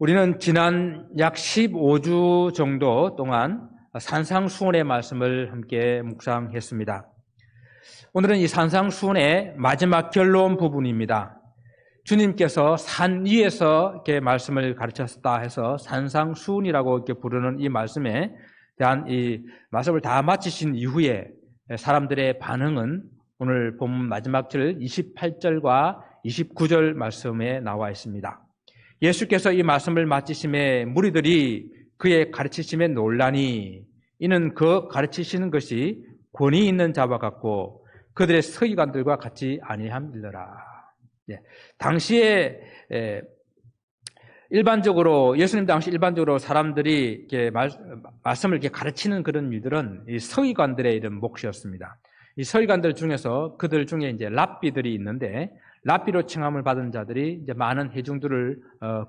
우리는 지난 약 15주 정도 동안 산상수훈의 말씀을 함께 묵상했습니다. 오늘은 이 산상수훈의 마지막 결론 부분입니다. 주님께서 산 위에서 이렇게 말씀을 가르쳤다 해서 산상수훈이라고 이렇게 부르는 이 말씀에 대한 이 말씀을 다 마치신 이후에 사람들의 반응은 오늘 본문 마지막 절 28절과 29절 말씀에 나와 있습니다. 예수께서 이 말씀을 마치심에 무리들이 그의 가르치심에 놀라니 이는 그 가르치시는 것이 권위 있는 자와 같고 그들의 서기관들과 같이 아니함이더라. 당시에 일반적으로 예수님 당시 일반적으로 사람들이 이렇게 말씀을 이렇게 가르치는 그런 일들은 이 서기관들의 이런 몫이었습니다. 이 서기관들 중에서 그들 중에 이제 랍비들이 있는데 랍비로 칭함을 받은 자들이 이제 많은 회중들을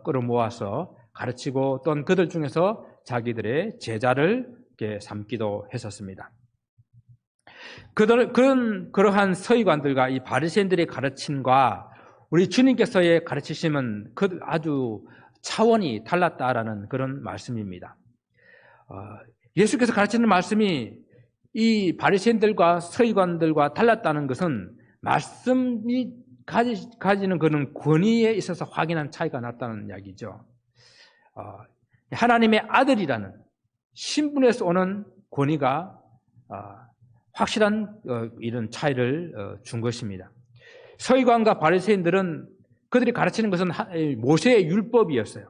끌어모아서 가르치고 또는 그들 중에서 자기들의 제자를 이렇게 삼기도 했었습니다. 그러한 서기관들과 이 바리새인들의 가르침과 우리 주님께서의 가르치심은 아주 차원이 달랐다라는 그런 말씀입니다. 예수께서 가르치는 말씀이 이 바리새인들과 서기관들과 달랐다는 것은 말씀이 가지는 그런 권위에 있어서 확연한 차이가 났다는 이야기죠. 하나님의 아들이라는 신분에서 오는 권위가 확실한 이런 차이를 준 것입니다. 서기관과 바리새인들은 그들이 가르치는 것은 모세의 율법이었어요.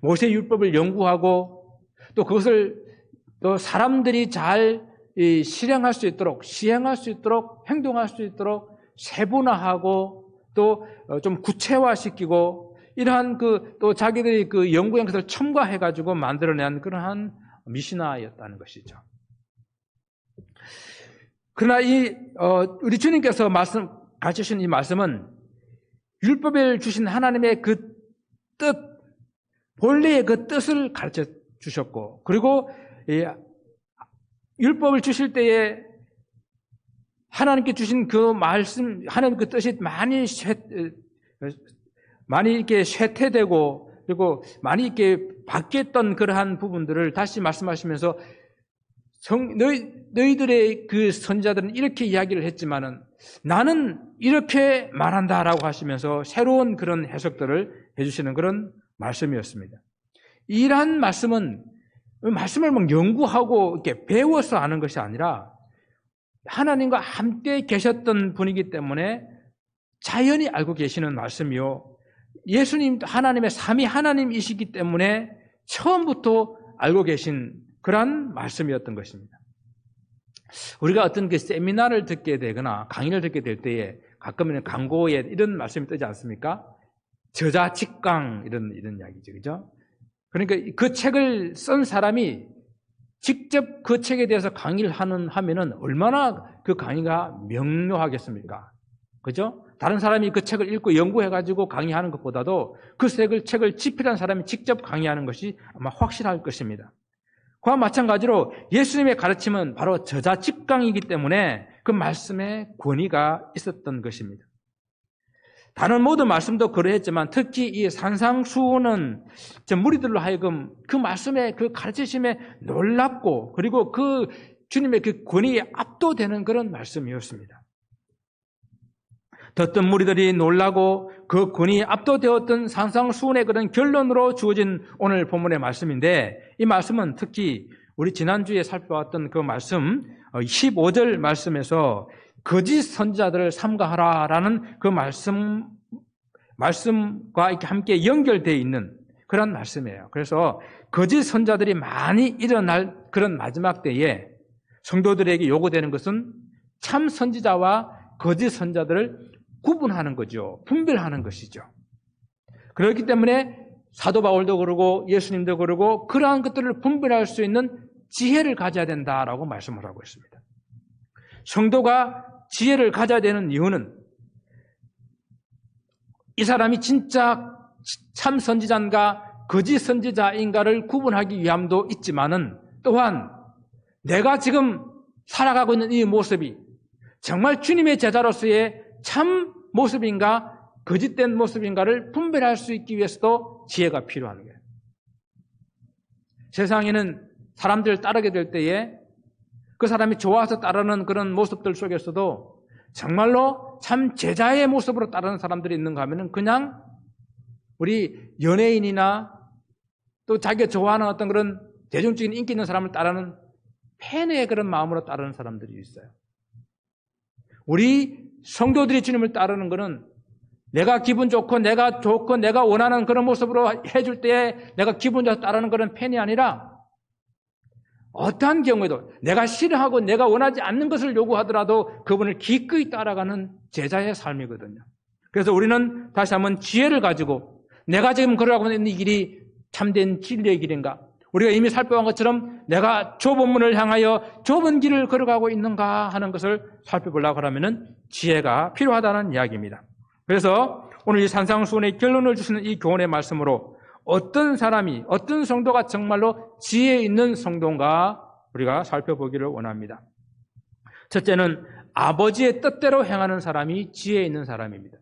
모세의 율법을 연구하고 또 그것을 또 사람들이 잘 실행할 수 있도록, 시행할 수 있도록, 행동할 수 있도록 세분화하고 또 좀 구체화시키고 이러한 또 자기들이 그 연구한 것을 첨가해가지고 만들어낸 그러한 미시나였다는 것이죠. 그러나 우리 주님께서 가르치신 이 말씀은 율법을 주신 하나님의 그 뜻, 본래의 그 뜻을 가르쳐 주셨고, 그리고 율법을 주실 때에 하나님께 주신 그 말씀, 하나님 그 뜻이 많이 이렇게 쇠퇴되고, 그리고 많이 이렇게 바뀌었던 그러한 부분들을 다시 말씀하시면서 너희들의 그 선지자들은 이렇게 이야기를 했지만은 나는 이렇게 말한다라고 하시면서 새로운 그런 해석들을 해주시는 그런 말씀이었습니다. 이러한 말씀을 막 연구하고 이렇게 배워서 아는 것이 아니라 하나님과 함께 계셨던 분이기 때문에 자연히 알고 계시는 말씀이요. 예수님 하나님의 삼위 하나님이시기 때문에 처음부터 알고 계신 그러한 말씀이었던 것입니다. 우리가 어떤 그 세미나를 듣게 되거나 강의를 듣게 될 때에 가끔은 광고에 이런 말씀이 뜨지 않습니까? 저자 직강 이런 이야기죠, 그죠? 그러니까 그 책을 쓴 사람이 직접 그 책에 대해서 강의를 하면은 얼마나 그 강의가 명료하겠습니까? 그죠? 다른 사람이 그 책을 읽고 연구해가지고 강의하는 것보다도 그 책을 집필한 사람이 직접 강의하는 것이 아마 확실할 것입니다. 그와 마찬가지로 예수님의 가르침은 바로 저자 직강이기 때문에 그 말씀에 권위가 있었던 것입니다. 다른 모든 말씀도 그러했지만 특히 이 산상수훈은 무리들로 하여금 그 말씀에 그 가르치심에 놀랍고 그리고 그 주님의 그 권위에 압도되는 그런 말씀이었습니다. 듣던 무리들이 놀라고 그 권위에 압도되었던 산상수훈의 그런 결론으로 주어진 오늘 본문의 말씀인데 이 말씀은 특히 우리 지난주에 살펴봤던 그 말씀 15절 말씀에서 거짓 선지자들을 삼가하라라는 그 말씀과 이렇게 함께 연결되어 있는 그런 말씀이에요. 그래서 거짓 선지자들이 많이 일어날 그런 마지막 때에 성도들에게 요구되는 것은 참 선지자와 거짓 선지자들을 구분하는 거죠. 분별하는 것이죠. 그렇기 때문에 사도 바울도 그러고 예수님도 그러고 그러한 것들을 분별할 수 있는 지혜를 가져야 된다라고 말씀을 하고 있습니다. 성도가 지혜를 가져야 되는 이유는 이 사람이 진짜 참 선지자인가 거짓 선지자인가를 구분하기 위함도 있지만은 또한 내가 지금 살아가고 있는 이 모습이 정말 주님의 제자로서의 참 모습인가 거짓된 모습인가를 분별할 수 있기 위해서도 지혜가 필요한 거예요. 세상에는 사람들을 따르게 될 때에 그 사람이 좋아서 따르는 그런 모습들 속에서도 정말로 참 제자의 모습으로 따르는 사람들이 있는가 하면은 그냥 우리 연예인이나 또 자기가 좋아하는 어떤 그런 대중적인 인기 있는 사람을 따르는 팬의 그런 마음으로 따르는 사람들이 있어요. 우리 성도들이 주님을 따르는 것은 내가 기분 좋고 내가 원하는 그런 모습으로 해줄 때에 내가 기분 좋아서 따르는 그런 팬이 아니라 어떠한 경우에도 내가 싫어하고 내가 원하지 않는 것을 요구하더라도 그분을 기꺼이 따라가는 제자의 삶이거든요. 그래서 우리는 다시 한번 지혜를 가지고 내가 지금 걸어가고 있는 이 길이 참된 진리의 길인가? 우리가 이미 살펴본 것처럼 내가 좁은 문을 향하여 좁은 길을 걸어가고 있는가 하는 것을 살펴보려고 하면은 지혜가 필요하다는 이야기입니다. 그래서 오늘 이 산상수훈의 결론을 주시는 이 교훈의 말씀으로 어떤 사람이, 어떤 성도가 정말로 지혜 있는 성도인가 우리가 살펴보기를 원합니다. 첫째는 아버지의 뜻대로 행하는 사람이 지혜 있는 사람입니다.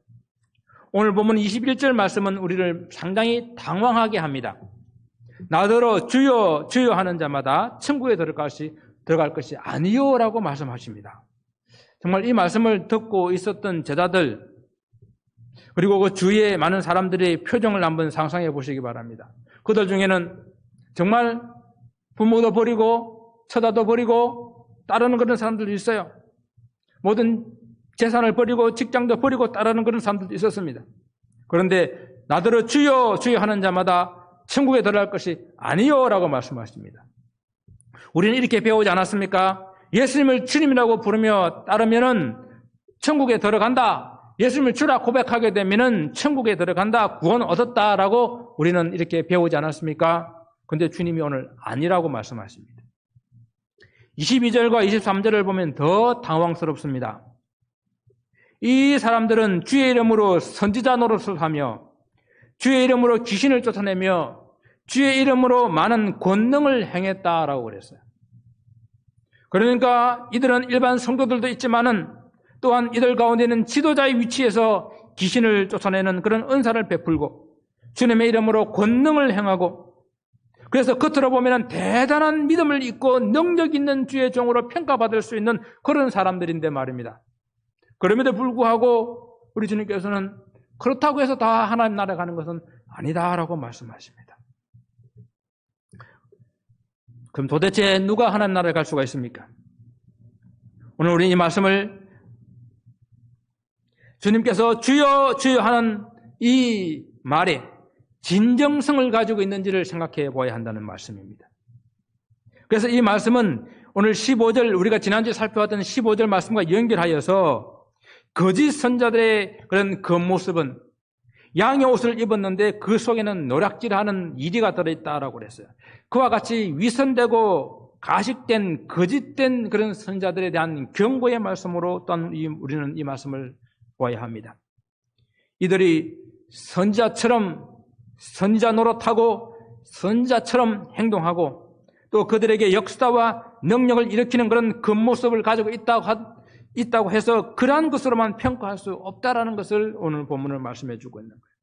오늘 보면 21절 말씀은 우리를 상당히 당황하게 합니다. 나더러 주여 주여 하는 자마다 천국에 들어갈 것이 아니요라고 말씀하십니다. 정말 이 말씀을 듣고 있었던 제자들 그리고 그 주위에 많은 사람들의 표정을 한번 상상해 보시기 바랍니다. 그들 중에는 정말 부모도 버리고 처자도 버리고 따르는 그런 사람들도 있어요. 모든 재산을 버리고 직장도 버리고 따르는 그런 사람들도 있었습니다. 그런데 나더러 주여 주여 하는 자마다 천국에 들어갈 것이 아니요라고 말씀하십니다. 우리는 이렇게 배우지 않았습니까? 예수님을 주님이라고 부르며 따르면은 천국에 들어간다. 예수님을 주라 고백하게 되면은 천국에 들어간다. 구원 얻었다라고 우리는 이렇게 배우지 않았습니까? 그런데 주님이 오늘 아니라고 말씀하십니다. 22절과 23절을 보면 더 당황스럽습니다. 이 사람들은 주의 이름으로 선지자 노릇을 하며 주의 이름으로 귀신을 쫓아내며 주의 이름으로 많은 권능을 행했다라고 그랬어요. 그러니까 이들은 일반 성도들도 있지만은 또한 이들 가운데는 지도자의 위치에서 귀신을 쫓아내는 그런 은사를 베풀고 주님의 이름으로 권능을 행하고 그래서 겉으로 보면 대단한 믿음을 잊고 능력 있는 주의 종으로 평가받을 수 있는 그런 사람들인데 말입니다. 그럼에도 불구하고 우리 주님께서는 그렇다고 해서 다 하나님 나라에 가는 것은 아니다라고 말씀하십니다. 그럼 도대체 누가 하나님 나라에 갈 수가 있습니까? 오늘 우리 이 말씀을 주님께서 주여 주여 하는 이 말에 진정성을 가지고 있는지를 생각해 보아야 한다는 말씀입니다. 그래서 이 말씀은 오늘 15절 우리가 지난주에 살펴봤던 15절 말씀과 연결하여서 거짓 선자들의 그런 겉모습은 양의 옷을 입었는데 그 속에는 노략질하는 이리가 들어있다라고 그랬어요. 그와 같이 위선되고 가식된 거짓된 그런 선자들에 대한 경고의 말씀으로 또한 우리는 이 말씀을 보아야 합니다. 이들이 선지자처럼 선지자 노릇하고 선지자처럼 행동하고 또 그들에게 역사와 능력을 일으키는 그런 겉모습을 가지고 있다고 해서 그러한 것으로만 평가할 수 없다라는 것을 오늘 본문을 말씀해 주고 있는 거예요.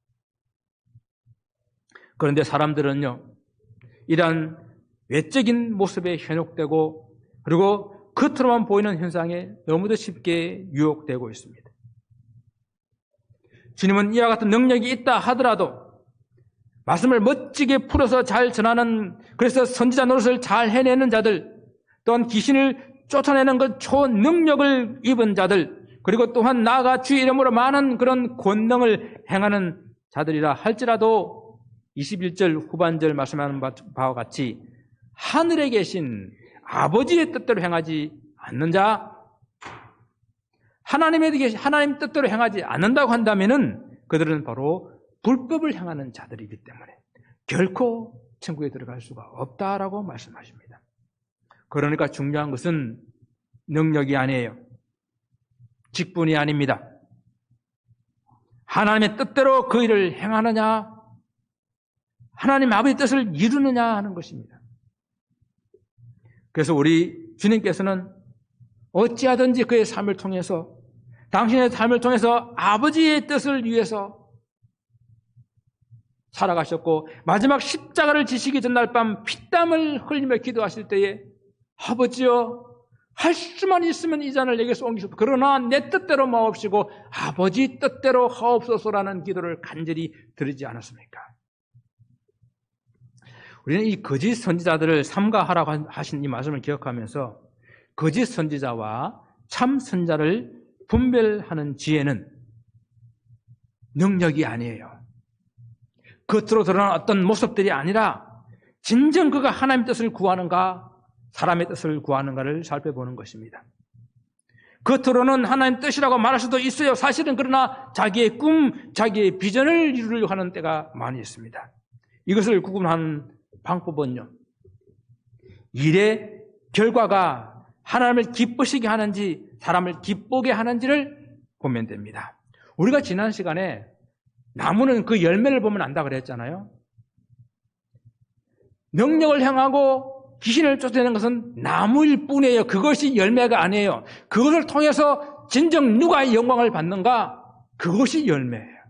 그런데 사람들은요, 이러한 외적인 모습에 현혹되고 그리고 겉으로만 보이는 현상에 너무도 쉽게 유혹되고 있습니다. 주님은 이와 같은 능력이 있다 하더라도 말씀을 멋지게 풀어서 잘 전하는 그래서 선지자 노릇을 잘 해내는 자들 또한 귀신을 쫓아내는 그 초능력을 입은 자들 그리고 또한 나아가 주의 이름으로 많은 그런 권능을 행하는 자들이라 할지라도 21절 후반절 말씀하는 바와 같이 하늘에 계신 아버지의 뜻대로 행하지 않는 자 하나님 뜻대로 행하지 않는다고 한다면은 그들은 바로 불법을 행하는 자들이기 때문에 결코 천국에 들어갈 수가 없다라고 말씀하십니다. 그러니까 중요한 것은 능력이 아니에요. 직분이 아닙니다. 하나님의 뜻대로 그 일을 행하느냐 하나님 아버지의 뜻을 이루느냐 하는 것입니다. 그래서 우리 주님께서는 어찌하든지 그의 삶을 통해서 당신의 삶을 통해서 아버지의 뜻을 위해서 살아가셨고 마지막 십자가를 지시기 전날 밤 피땀을 흘리며 기도하실 때에 아버지여 할 수만 있으면 이 잔을 내게서 옮기소서. 그러나 내 뜻대로 마옵시고 아버지 뜻대로 하옵소서라는 기도를 간절히 드리지 않았습니까? 우리는 이 거짓 선지자들을 삼가하라고 하신 이 말씀을 기억하면서 거짓 선지자와 참 선지자를 분별하는 지혜는 능력이 아니에요. 겉으로 드러난 어떤 모습들이 아니라 진정 그가 하나님의 뜻을 구하는가 사람의 뜻을 구하는가를 살펴보는 것입니다. 겉으로는 하나님 뜻이라고 말할 수도 있어요. 사실은 그러나 자기의 꿈, 자기의 비전을 이루려고 하는 때가 많이 있습니다. 이것을 구분하는 방법은요, 일의 결과가 하나님을 기쁘시게 하는지 사람을 기쁘게 하는지를 보면 됩니다. 우리가 지난 시간에 나무는 그 열매를 보면 안다 그랬잖아요. 능력을 향하고 귀신을 쫓아내는 것은 나무일 뿐이에요. 그것이 열매가 아니에요. 그것을 통해서 진정 누가 영광을 받는가? 그것이 열매예요.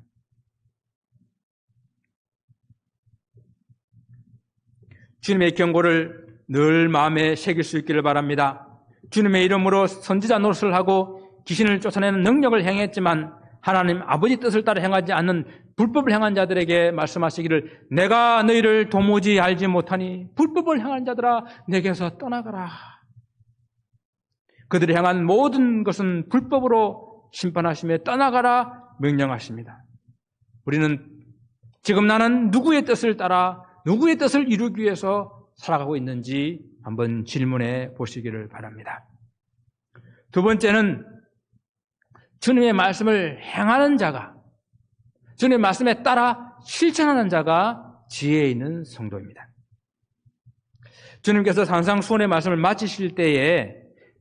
주님의 경고를 늘 마음에 새길 수 있기를 바랍니다. 주님의 이름으로 선지자 노릇을 하고 귀신을 쫓아내는 능력을 행했지만 하나님 아버지 뜻을 따라 행하지 않는 불법을 행한 자들에게 말씀하시기를 내가 너희를 도무지 알지 못하니 불법을 행한 자들아 내게서 떠나가라. 그들이 행한 모든 것은 불법으로 심판하시며 떠나가라 명령하십니다. 우리는 지금 나는 누구의 뜻을 따라 누구의 뜻을 이루기 위해서 살아가고 있는지 한번 질문해 보시기를 바랍니다. 두 번째는 주님의 말씀을 행하는 자가, 주님의 말씀에 따라 실천하는 자가 지혜 있는 성도입니다. 주님께서 산상수훈의 말씀을 마치실 때에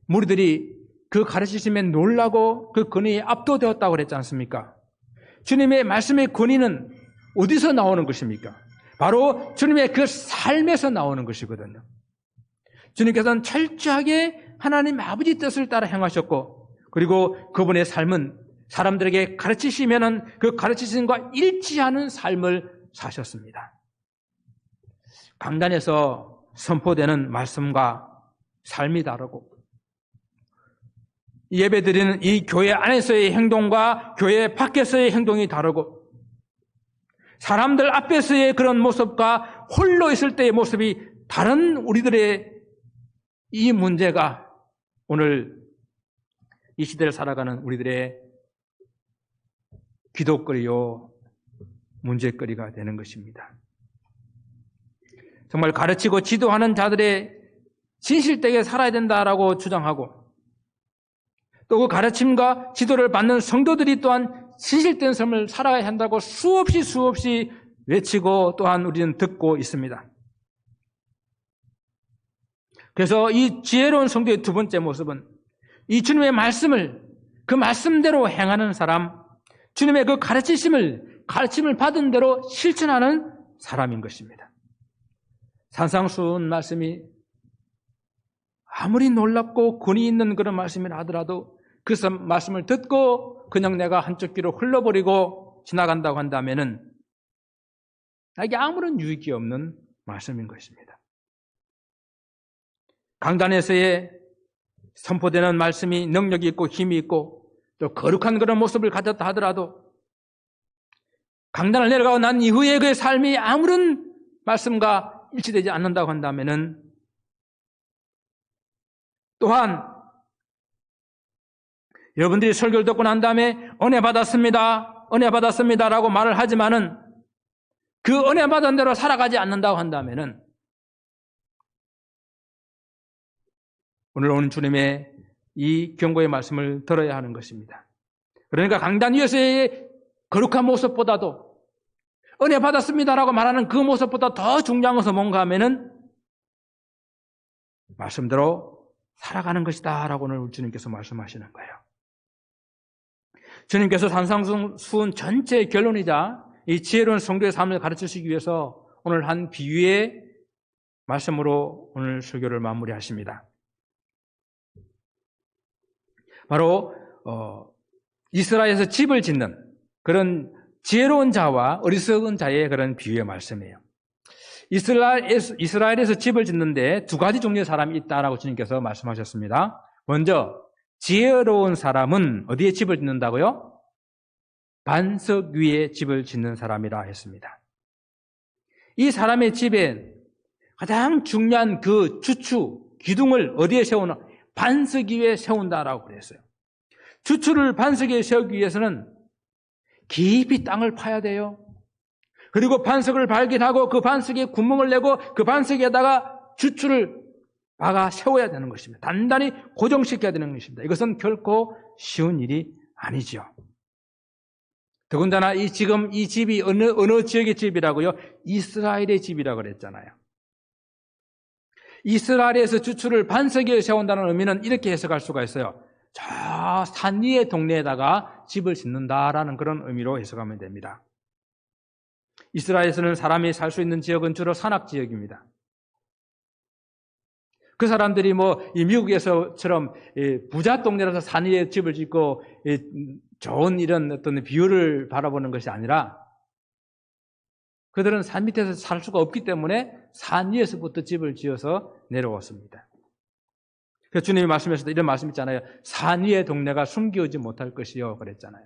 무리들이 그 가르치심에 놀라고 그 권위에 압도되었다고 그랬지 않습니까? 주님의 말씀의 권위는 어디서 나오는 것입니까? 바로 주님의 그 삶에서 나오는 것이거든요. 주님께서는 철저하게 하나님 아버지 뜻을 따라 행하셨고 그리고 그분의 삶은 사람들에게 가르치시면은 그 가르치심과 일치하는 삶을 사셨습니다. 강단에서 선포되는 말씀과 삶이 다르고 예배드리는 이 교회 안에서의 행동과 교회 밖에서의 행동이 다르고 사람들 앞에서의 그런 모습과 홀로 있을 때의 모습이 다른 우리들의 이 문제가 오늘 이 시대를 살아가는 우리들의 기도거리요 문제거리가 되는 것입니다. 정말 가르치고 지도하는 자들의 진실되게 살아야 된다라고 주장하고 또 그 가르침과 지도를 받는 성도들이 또한 진실된 삶을 살아야 한다고 수없이 외치고 또한 우리는 듣고 있습니다. 그래서 이 지혜로운 성도의 두 번째 모습은 이 주님의 말씀을 그 말씀대로 행하는 사람, 주님의 그 가르침을 받은 대로 실천하는 사람인 것입니다. 산상수훈 말씀이 아무리 놀랍고 권위 있는 그런 말씀이라 하더라도 그 말씀을 듣고 그냥 내가 한쪽 귀로 흘러버리고 지나간다고 한다면은 나에게 아무런 유익이 없는 말씀인 것입니다. 강단에서의 선포되는 말씀이 능력이 있고 힘이 있고 또 거룩한 그런 모습을 가졌다 하더라도 강단을 내려가고 난 이후에 그의 삶이 아무런 말씀과 일치되지 않는다고 한다면은 또한 여러분들이 설교를 듣고 난 다음에 은혜 받았습니다라고 말을 하지만은 그 은혜 받은 대로 살아가지 않는다고 한다면은 오늘 온 주님의 이 경고의 말씀을 들어야 하는 것입니다. 그러니까 강단 위에서의 거룩한 모습보다도 은혜 받았습니다라고 말하는 그 모습보다 더 중요한 것은 뭔가 하면은 말씀대로 살아가는 것이다 라고 오늘 주님께서 말씀하시는 거예요. 주님께서 산상수훈 전체의 결론이자 이 지혜로운 성도의 삶을 가르치시기 위해서 오늘 한 비유의 말씀으로 오늘 설교를 마무리하십니다. 바로 이스라엘에서 집을 짓는 그런 지혜로운 자와 어리석은 자의 그런 비유의 말씀이에요. 이스라엘에서 집을 짓는데 두 가지 종류의 사람이 있다라고 주님께서 말씀하셨습니다. 먼저 지혜로운 사람은 어디에 집을 짓는다고요? 반석 위에 집을 짓는 사람이라 했습니다. 이 사람의 집에 가장 중요한 그 주추, 기둥을 어디에 세우나? 반석 위에 세운다라고 그랬어요. 주추를 반석 위에 세우기 위해서는 깊이 땅을 파야 돼요. 그리고 반석을 발견하고 그 반석에 구멍을 내고 그 반석에다가 주추를 박아 세워야 되는 것입니다. 단단히 고정시켜야 되는 것입니다. 이것은 결코 쉬운 일이 아니죠. 더군다나 지금 이 집이 어느 지역의 집이라고요? 이스라엘의 집이라고 그랬잖아요. 이스라엘에서 주추를 반석 위에 세운다는 의미는 이렇게 해석할 수가 있어요. 저 산 위의 동네에다가 집을 짓는다라는 그런 의미로 해석하면 됩니다. 이스라엘에서는 사람이 살 수 있는 지역은 주로 산악 지역입니다. 그 사람들이 이 미국에서처럼 부자 동네라서 산 위에 집을 짓고 좋은 이런 어떤 뷰를 바라보는 것이 아니라 그들은 산 밑에서 살 수가 없기 때문에 산 위에서부터 집을 지어서 내려왔습니다. 그래서 주님이 말씀하셨을 때 이런 말씀 있잖아요. 산 위의 동네가 숨기지 못할 것이요 그랬잖아요.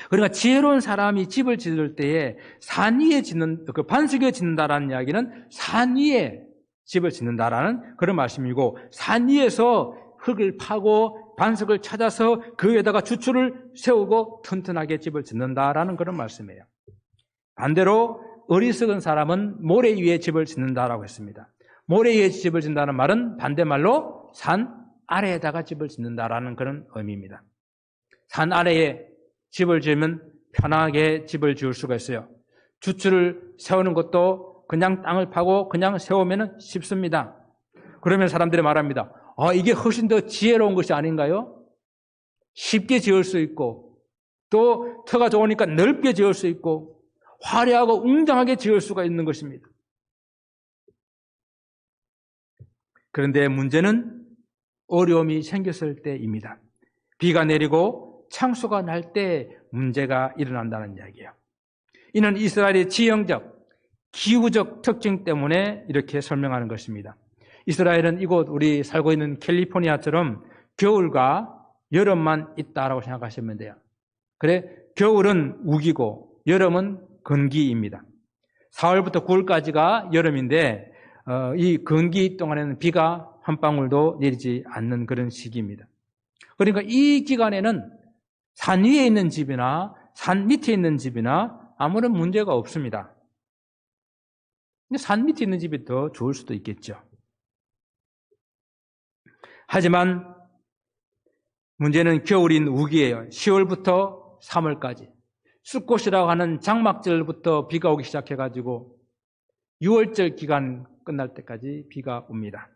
그러니까 지혜로운 사람이 집을 짓을 때에 산 위에 짓는, 그 반석 위에 짓는다라는 이야기는 산 위에 집을 짓는다라는 그런 말씀이고, 산 위에서 흙을 파고 반석을 찾아서 그 위에다가 주추를 세우고 튼튼하게 집을 짓는다라는 그런 말씀이에요. 반대로 어리석은 사람은 모래 위에 집을 짓는다라고 했습니다. 모래 위에 집을 짓는다는 말은 반대말로 산 아래에다가 집을 짓는다라는 그런 의미입니다. 산 아래에 집을 지으면 편하게 집을 지을 수가 있어요. 주추를 세우는 것도 그냥 땅을 파고 그냥 세우면 쉽습니다. 그러면 사람들이 말합니다. 이게 훨씬 더 지혜로운 것이 아닌가요? 쉽게 지을 수 있고 또 터가 좋으니까 넓게 지을 수 있고 화려하고 웅장하게 지을 수가 있는 것입니다. 그런데 문제는 어려움이 생겼을 때입니다. 비가 내리고 창수가 날 때 문제가 일어난다는 이야기예요. 이는 이스라엘의 지형적, 기후적 특징 때문에 이렇게 설명하는 것입니다. 이스라엘은 이곳 우리 살고 있는 캘리포니아처럼 겨울과 여름만 있다라고 생각하시면 돼요. 그래, 겨울은 우기고 여름은 건기입니다. 4월부터 9월까지가 여름인데 이 건기 동안에는 비가 한 방울도 내리지 않는 그런 시기입니다. 그러니까 이 기간에는 산 위에 있는 집이나 산 밑에 있는 집이나 아무런 문제가 없습니다. 근데 산 밑에 있는 집이 더 좋을 수도 있겠죠. 하지만 문제는 겨울인 우기예요. 10월부터 3월까지. 숫꽃이라고 하는 장막절부터 비가 오기 시작해가지고 6월절 기간 끝날 때까지 비가 옵니다.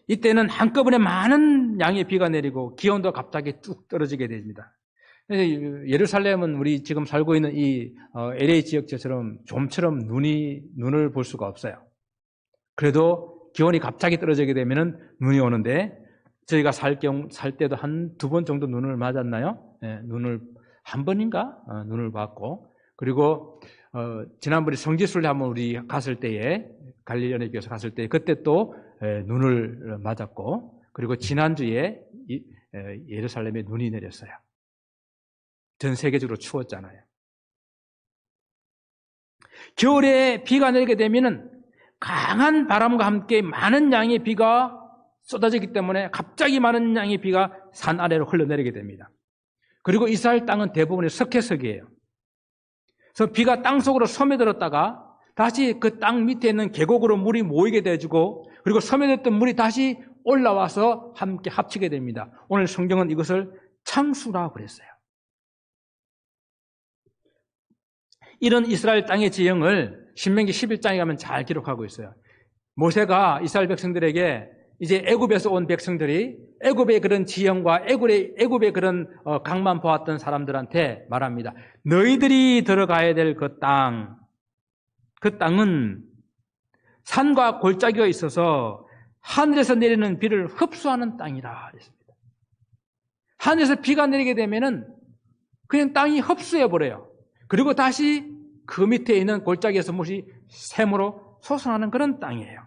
이때는 한꺼번에 많은 양의 비가 내리고 기온도 갑자기 뚝 떨어지게 됩니다. 예루살렘은 우리 지금 살고 있는 이 LA 지역처럼 좀처럼 눈을 볼 수가 없어요. 그래도 기온이 갑자기 떨어지게 되면 눈이 오는데 저희가 살 때도 한 2번 정도 눈을 맞았나요? 네, 눈을 한 번인가? 눈을 봤고, 그리고 지난번에 성지순례 한번 우리 갔을 때에 갈릴리 교회에서 갔을 때 그때 또 눈을 맞았고, 그리고 지난주에 예루살렘에 눈이 내렸어요. 전 세계적으로 추웠잖아요. 겨울에 비가 내리게 되면은 강한 바람과 함께 많은 양의 비가 쏟아지기 때문에 갑자기 많은 양의 비가 산 아래로 흘러내리게 됩니다. 그리고 이스라엘 땅은 대부분이 석회석이에요. 그래서 비가 땅속으로 스며들었다가 다시 그 땅 밑에 있는 계곡으로 물이 모이게 돼주고, 그리고 스며들었던 물이 다시 올라와서 함께 합치게 됩니다. 오늘 성경은 이것을 창수라고 그랬어요. 이런 이스라엘 땅의 지형을 신명기 11장에 가면 잘 기록하고 있어요. 모세가 이스라엘 백성들에게 이제 애굽에서 온 백성들이 애굽의 그런 지형과 애굽의 그런 강만 보았던 사람들한테 말합니다. 너희들이 들어가야 될 그 땅은 산과 골짜기가 있어서 하늘에서 내리는 비를 흡수하는 땅이라 했습니다. 하늘에서 비가 내리게 되면은 그냥 땅이 흡수해버려요. 그리고 다시 그 밑에 있는 골짜기에서 물이 샘으로 솟아나는 그런 땅이에요.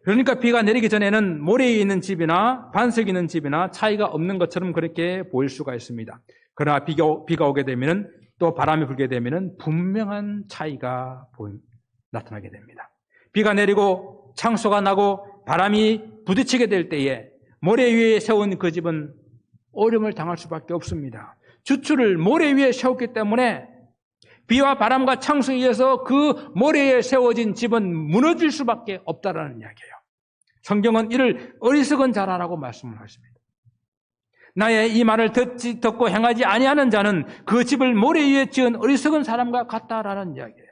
그러니까 비가 내리기 전에는 모래에 있는 집이나 반석이 있는 집이나 차이가 없는 것처럼 그렇게 보일 수가 있습니다. 그러나 비가 오게 되면 또 바람이 불게 되면 분명한 차이가 나타나게 됩니다. 비가 내리고 창소가 나고 바람이 부딪히게 될 때에 모래 위에 세운 그 집은 어려움을 당할 수밖에 없습니다. 주추를 모래 위에 세웠기 때문에 비와 바람과 창수에 의해서 그 모래에 세워진 집은 무너질 수밖에 없다라는 이야기예요. 성경은 이를 어리석은 자라라고 말씀을 하십니다. 나의 이 말을 듣고 행하지 아니하는 자는 그 집을 모래 위에 지은 어리석은 사람과 같다라는 이야기예요.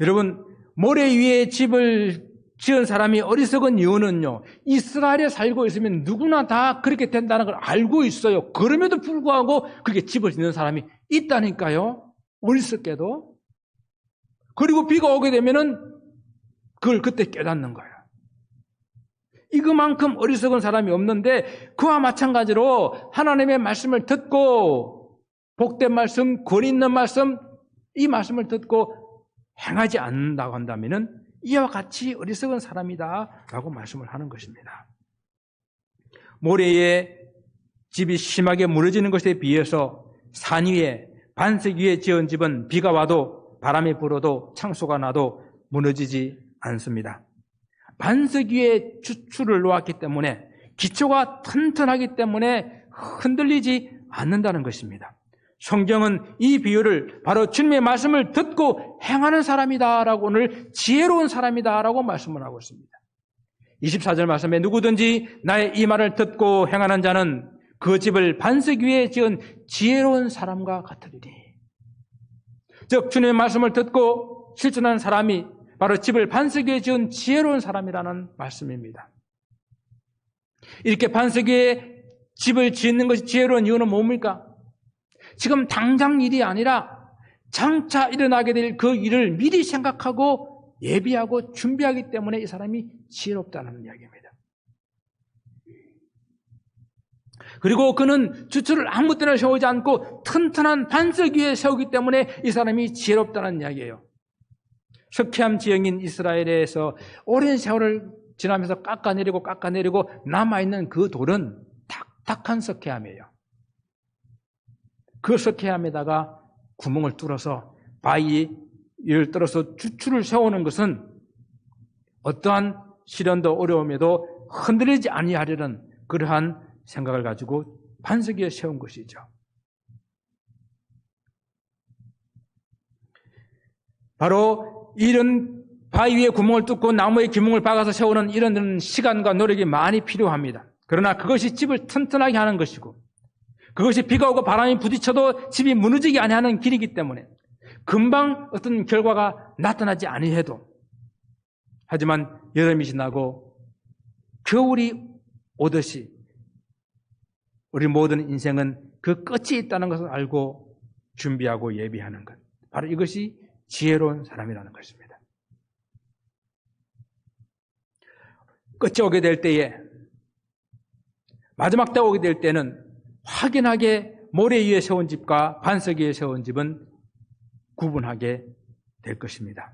여러분, 모래 위에 집을 지은 사람이 어리석은 이유는요, 이스라엘에 살고 있으면 누구나 다 그렇게 된다는 걸 알고 있어요. 그럼에도 불구하고 그렇게 집을 짓는 사람이 있다니까요. 어리석게도. 그리고 비가 오게 되면은 그걸 그때 깨닫는 거예요. 이거만큼 어리석은 사람이 없는데 그와 마찬가지로 하나님의 말씀을 듣고 복된 말씀, 권위 있는 말씀, 이 말씀을 듣고 행하지 않는다고 한다면은 이와 같이 어리석은 사람이다라고 말씀을 하는 것입니다. 모래에 집이 심하게 무너지는 것에 비해서 산 위에 반석 위에 지은 집은 비가 와도 바람이 불어도 창소가 나도 무너지지 않습니다. 반석 위에 주추를 놓았기 때문에 기초가 튼튼하기 때문에 흔들리지 않는다는 것입니다. 성경은 이 비유를 바로 주님의 말씀을 듣고 행하는 사람이다라고, 오늘 지혜로운 사람이다라고 말씀을 하고 있습니다. 24절 말씀에 누구든지 나의 이 말을 듣고 행하는 자는 그 집을 반석 위에 지은 지혜로운 사람과 같으리니. 즉 주님의 말씀을 듣고 실천하는 사람이 바로 집을 반석 위에 지은 지혜로운 사람이라는 말씀입니다. 이렇게 반석 위에 집을 짓는 것이 지혜로운 이유는 뭡니까? 지금 당장 일이 아니라 장차 일어나게 될 그 일을 미리 생각하고 예비하고 준비하기 때문에 이 사람이 지혜롭다는 이야기입니다. 그리고 그는 주추를 아무 때나 세우지 않고 튼튼한 반석 위에 세우기 때문에 이 사람이 지혜롭다는 이야기예요. 석회암 지형인 이스라엘에서 오랜 세월을 지나면서 깎아내리고 남아있는 그 돌은 탁탁한 석회암이에요. 그 석회암에다가 구멍을 뚫어서 바위를 뚫어서 주추를 세우는 것은 어떠한 시련도 어려움에도 흔들리지 아니하려는 그러한 생각을 가지고 반석 위에 세운 것이죠. 바로 이런 바위 위에 구멍을 뚫고 나무에 기둥을 박아서 세우는 이런 시간과 노력이 많이 필요합니다. 그러나 그것이 집을 튼튼하게 하는 것이고 그것이 비가 오고 바람이 부딪혀도 집이 무너지게 아니하는 길이기 때문에 금방 어떤 결과가 나타나지 아니해도, 하지만 여름이 지나고 겨울이 오듯이 우리 모든 인생은 그 끝이 있다는 것을 알고 준비하고 예비하는 것, 바로 이것이 지혜로운 사람이라는 것입니다. 끝이 오게 될 때에, 마지막 때 오게 될 때는 확연하게 모래 위에 세운 집과 반석 위에 세운 집은 구분하게 될 것입니다.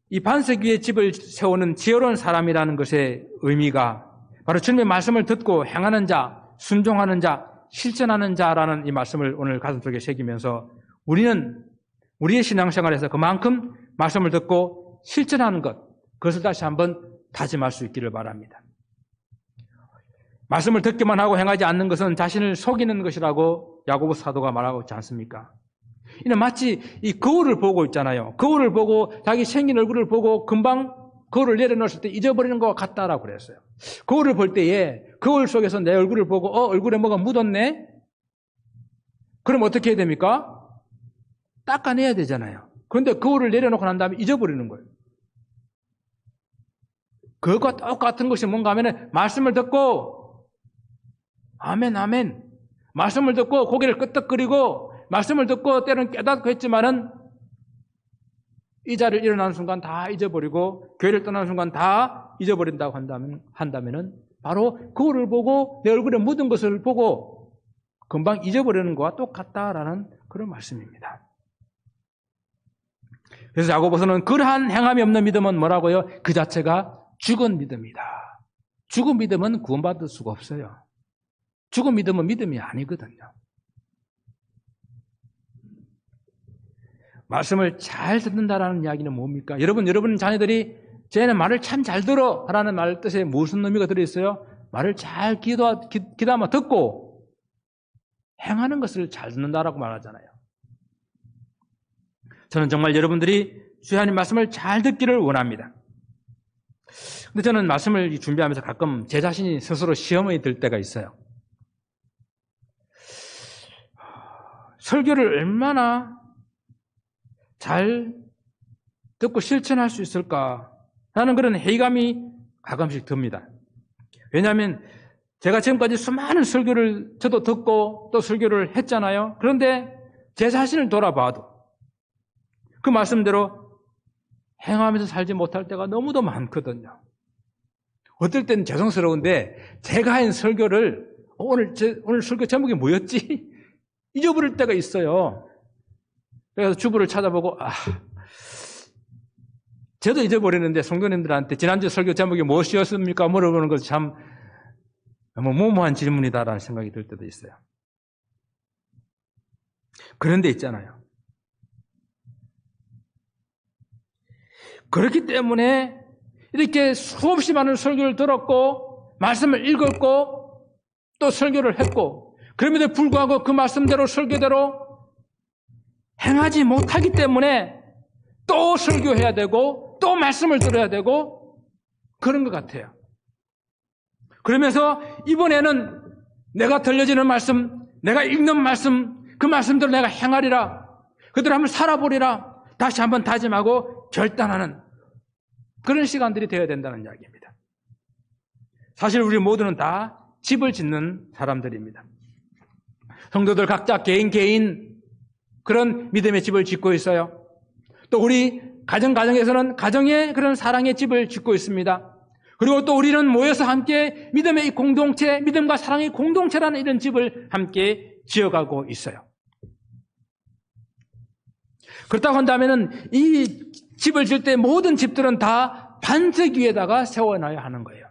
이 반석 위에 집을 세우는 지혜로운 사람이라는 것의 의미가 바로 주님의 말씀을 듣고 행하는 자, 순종하는 자, 실천하는 자라는 이 말씀을 오늘 가슴속에 새기면서 우리는 우리의 신앙생활에서 그만큼 말씀을 듣고 실천하는 것, 그것을 다시 한번 다짐할 수 있기를 바랍니다. 말씀을 듣기만 하고 행하지 않는 것은 자신을 속이는 것이라고 야고보 사도가 말하고 있지 않습니까? 이는 마치 이 거울을 보고 있잖아요. 거울을 보고 자기 생긴 얼굴을 보고 금방 거울을 내려놓았을 때 잊어버리는 것과 같다라고 그랬어요. 거울을 볼 때에 거울 속에서 내 얼굴을 보고 얼굴에 뭐가 묻었네? 그럼 어떻게 해야 됩니까? 닦아내야 되잖아요. 그런데 거울을 내려놓고 난 다음에 잊어버리는 거예요. 그것과 똑같은 것이 뭔가 하면 말씀을 듣고 아멘 아멘 말씀을 듣고 고개를 끄덕거리고 말씀을 듣고 때로는 깨닫고 했지만은 이 자리를 일어나는 순간 다 잊어버리고 교회를 떠나는 순간 다 잊어버린다고 한다면은 바로 거울을 보고 내 얼굴에 묻은 것을 보고 금방 잊어버리는 것과 똑같다라는 그런 말씀입니다. 그래서 야고보서는 그러한 행함이 없는 믿음은 뭐라고요? 그 자체가 죽은 믿음이다. 죽은 믿음은 구원받을 수가 없어요. 죽은 믿음은 믿음이 아니거든요. 말씀을 잘 듣는다라는 이야기는 뭡니까? 여러분 자녀들이 쟤는 말을 참 잘 들어 라는 말 뜻에 무슨 의미가 들어있어요? 말을 잘 귀담아 듣고 행하는 것을 잘 듣는다라고 말하잖아요. 저는 정말 여러분들이 주의 하나님 말씀을 잘 듣기를 원합니다. 근데 저는 말씀을 준비하면서 가끔 제 자신이 스스로 시험이 들 때가 있어요. 설교를 얼마나 잘 듣고 실천할 수 있을까 하는 그런 회의감이 가끔씩 듭니다. 왜냐하면 제가 지금까지 수많은 설교를 저도 듣고 또 설교를 했잖아요. 그런데 제 자신을 돌아봐도 그 말씀대로 행하면서 살지 못할 때가 너무도 많거든요. 어떨 때는 죄송스러운데 제가 한 설교를 오늘 설교 제목이 뭐였지? 잊어버릴 때가 있어요. 그래서 주부를 찾아보고 저도 잊어버리는데 성도님들한테 지난주 설교 제목이 무엇이었습니까? 물어보는 것이 참 무모한 질문이다라는 생각이 들 때도 있어요. 그런데 있잖아요. 그렇기 때문에 이렇게 수없이 많은 설교를 들었고 말씀을 읽었고 또 설교를 했고 그럼에도 불구하고 그 말씀대로 설교대로 행하지 못하기 때문에 또 설교해야 되고 또 말씀을 들어야 되고 그런 것 같아요. 그러면서 이번에는 내가 들려지는 말씀, 내가 읽는 말씀, 그 말씀대로 내가 행하리라, 그대로 한번 살아보리라 다시 한번 다짐하고 결단하는 그런 시간들이 되어야 된다는 이야기입니다. 사실 우리 모두는 다 집을 짓는 사람들입니다. 성도들 각자 개인 그런 믿음의 집을 짓고 있어요. 또 우리 가정에서는 가정의 그런 사랑의 집을 짓고 있습니다. 그리고 또 우리는 모여서 함께 믿음의 이 공동체, 믿음과 사랑의 공동체라는 이런 집을 함께 지어가고 있어요. 그렇다고 한다면 이 집을 지을 때 모든 집들은 다 반석 위에다가 세워놔야 하는 거예요.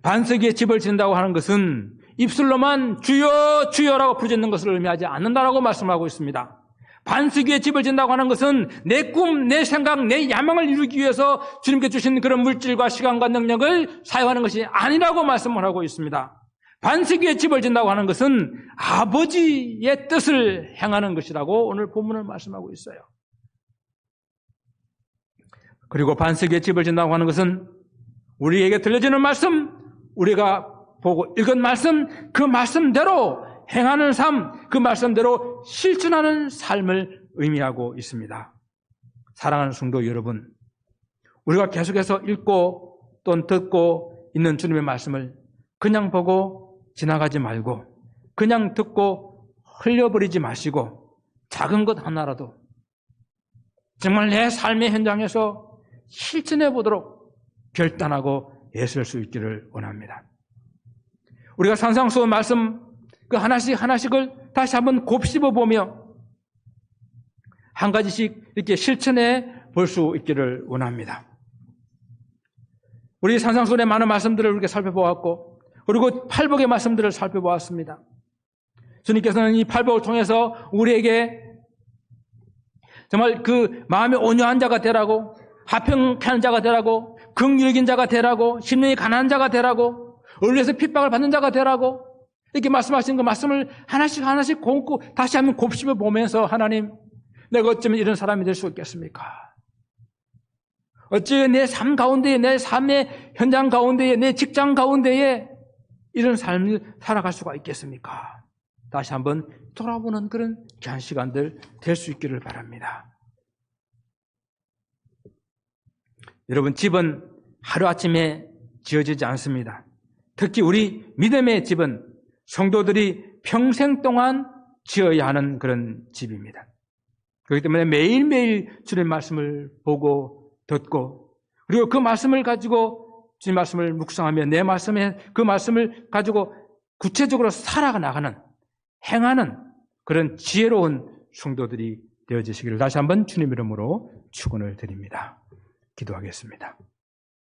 반석 위에 집을 짓는다고 하는 것은 입술로만 주여 주여라고 부르짖는 것을 의미하지 않는다라고 말씀하고 있습니다. 반석 위에 집을 짓는다고 하는 것은 내 꿈, 내 생각, 내 야망을 이루기 위해서 주님께 주신 그런 물질과 시간과 능력을 사용하는 것이 아니라고 말씀을 하고 있습니다. 반석 위에 집을 짓는다고 하는 것은 아버지의 뜻을 행하는 것이라고 오늘 본문을 말씀하고 있어요. 그리고 반석 위에 집을 짓는다고 하는 것은 우리에게 들려지는 말씀, 우리가 보고 읽은 말씀, 그 말씀대로 행하는 삶, 그 말씀대로 실천하는 삶을 의미하고 있습니다. 사랑하는 성도 여러분, 우리가 계속해서 읽고 또 듣고 있는 주님의 말씀을 그냥 보고 지나가지 말고 그냥 듣고 흘려버리지 마시고 작은 것 하나라도 정말 내 삶의 현장에서 실천해 보도록 결단하고 애쓸 수 있기를 원합니다. 우리가 산상수훈 말씀 그 하나씩을 다시 한번 곱씹어 보며 한 가지씩 이렇게 실천해 볼 수 있기를 원합니다. 우리 산상수훈의 많은 말씀들을 이렇게 살펴보았고 그리고 팔복의 말씀들을 살펴보았습니다. 주님께서는 이 팔복을 통해서 우리에게 정말 그 마음이 온유한 자가 되라고, 화평한 자가 되라고, 긍휼긴 자가 되라고, 심령이 가난한 자가 되라고, 의뢰에서 핍박을 받는 자가 되라고 이렇게 말씀하시는 그 말씀을 하나씩 곰고 다시 한번 곱씹어 보면서 하나님, 내가 어쩌면 이런 사람이 될 수 있겠습니까? 어찌 내 삶 가운데에, 내 삶의 현장 가운데에, 내 직장 가운데에 이런 삶을 살아갈 수가 있겠습니까? 다시 한번 돌아보는 그런 귀한 시간들 될 수 있기를 바랍니다. 여러분, 집은 하루아침에 지어지지 않습니다. 특히 우리 믿음의 집은 성도들이 평생 동안 지어야 하는 그런 집입니다. 그렇기 때문에 매일매일 주님의 말씀을 보고 듣고 그리고 그 말씀을 가지고 주님 말씀을 묵상하며 내 말씀에 그 말씀을 가지고 구체적으로 살아나가는 행하는 그런 지혜로운 성도들이 되어지시기를 다시 한번 주님 이름으로 축원을 드립니다. 기도하겠습니다.